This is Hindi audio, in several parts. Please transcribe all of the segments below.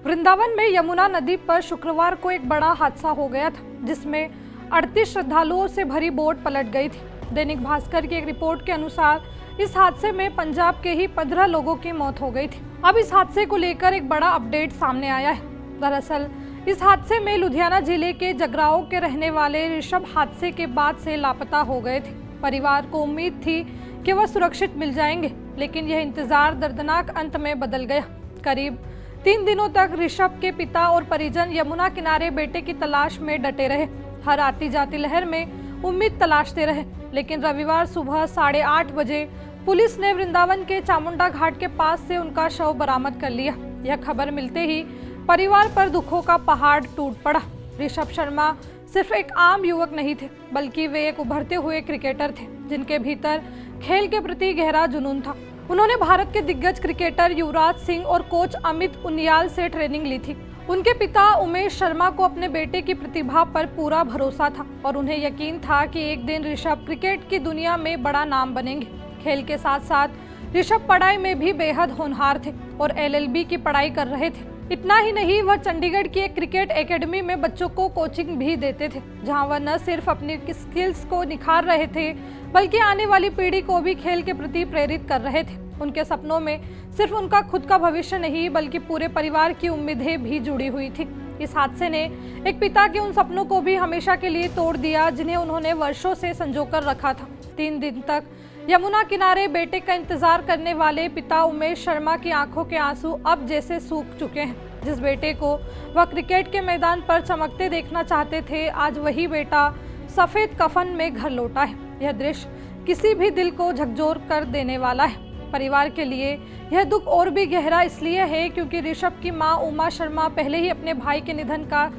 वृंदावन में यमुना नदी पर शुक्रवार को एक बड़ा हादसा हो गया था, जिसमें 38 श्रद्धालुओं से भरी बोट पलट गई थी। दैनिक भास्कर की एक रिपोर्ट के अनुसार इस हादसे में पंजाब के ही 15 लोगों की मौत हो गई थी। अब इस हादसे को लेकर एक बड़ा अपडेट सामने आया है। दरअसल इस हादसे में लुधियाना जिले के जगराओं के रहने वाले ऋषभ हादसे के बाद से लापता हो गए थे। परिवार को उम्मीद थी कि वह सुरक्षित मिल जाएंगे, लेकिन यह इंतजार दर्दनाक अंत में बदल गया। करीब 3 दिनों तक ऋषभ के पिता और परिजन यमुना किनारे बेटे की तलाश में डटे रहे। हर आती जाती लहर में उम्मीद तलाशते रहे, लेकिन रविवार सुबह 8:30 बजे पुलिस ने वृंदावन के चामुंडा घाट के पास से उनका शव बरामद कर लिया। यह खबर मिलते ही परिवार पर दुखों का पहाड़ टूट पड़ा। ऋषभ शर्मा सिर्फ एक आम युवक नहीं थे, बल्कि वे एक उभरते हुए क्रिकेटर थे, जिनके भीतर खेल के प्रति गहरा जुनून था। उन्होंने भारत के दिग्गज क्रिकेटर युवराज सिंह और कोच अमित उनियाल से ट्रेनिंग ली थी। उनके पिता उमेश शर्मा को अपने बेटे की प्रतिभा पर पूरा भरोसा था और उन्हें यकीन था कि एक दिन ऋषभ क्रिकेट की दुनिया में बड़ा नाम बनेंगे। खेल के साथ साथ ऋषभ पढ़ाई में भी बेहद होनहार थे और LLB की पढ़ाई कर रहे थे। इतना ही नहीं, वह चंडीगढ़ की एक क्रिकेट एकेडमी में बच्चों को कोचिंग भी देते थे, जहां वह न सिर्फ अपनी स्किल्स को निखार रहे थे, बल्कि आने वाली पीढ़ी को भी खेल के प्रति प्रेरित कर रहे थे। उनके सपनों में सिर्फ उनका खुद का भविष्य नहीं, बल्कि पूरे परिवार की उम्मीदें भी जुड़ी हुई थी। इस हादसे ने एक पिता के उन सपनों को भी हमेशा के लिए तोड़ दिया, जिन्हें उन्होंने वर्षों से संजोकर रखा था। 3 दिन तक यमुना किनारे बेटे का इंतजार करने वाले पिता उमेश शर्मा की आंखों के आंसू अब जैसे सूख चुके हैं। जिस बेटे को वह क्रिकेट के मैदान पर चमकते देखना चाहते थे, आज वही बेटा सफेद कफन में घर लौटा है। यह दृश्य किसी भी दिल को झकझोर कर देने वाला है। परिवार के लिए यह दुख और भी गहरा इसलिए है क्योंकि ऋषभ की मां उमा शर्मा पहले ही अपने भाई के निधन का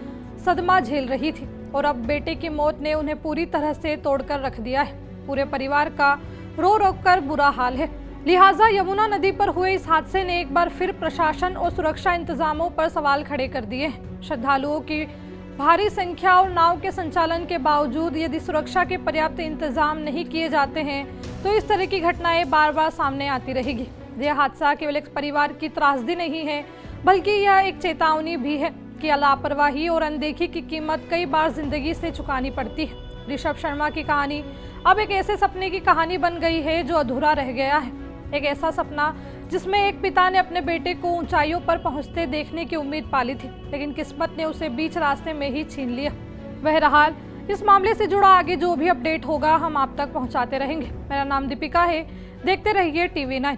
सदमा झेल रही थी और अब बेटे की मौत ने उन्हें पूरी तरह से तोड़कर रख दिया है। पूरे परिवार का रो रो कर बुरा हाल है। लिहाजा यमुना नदी पर हुए इस हादसे ने एक बार फिर प्रशासन और सुरक्षा इंतजामों पर सवाल खड़े कर दिए। श्रद्धालुओं की भारी संख्या और नाव के संचालन के बावजूद यदि सुरक्षा के पर्याप्त इंतजाम नहीं किए जाते हैं, तो इस तरह की घटनाएं बार बार सामने आती रहेगी। यह हादसा केवल एक परिवार की त्रासदी नहीं है, बल्कि यह एक चेतावनी भी है कि लापरवाही और अनदेखी की कीमत कई बार जिंदगी से चुकानी पड़ती है। ऋषभ शर्मा की कहानी अब एक ऐसे सपने की कहानी बन गई है जो अधूरा रह गया है। एक ऐसा सपना जिसमें एक पिता ने अपने बेटे को ऊंचाइयों पर पहुंचते देखने की उम्मीद पाली थी, लेकिन किस्मत ने उसे बीच रास्ते में ही छीन लिया। बहरहाल इस मामले से जुड़ा आगे जो भी अपडेट होगा हम आप तक पहुंचाते रहेंगे। मेरा नाम दीपिका है, देखते रहिए TV9।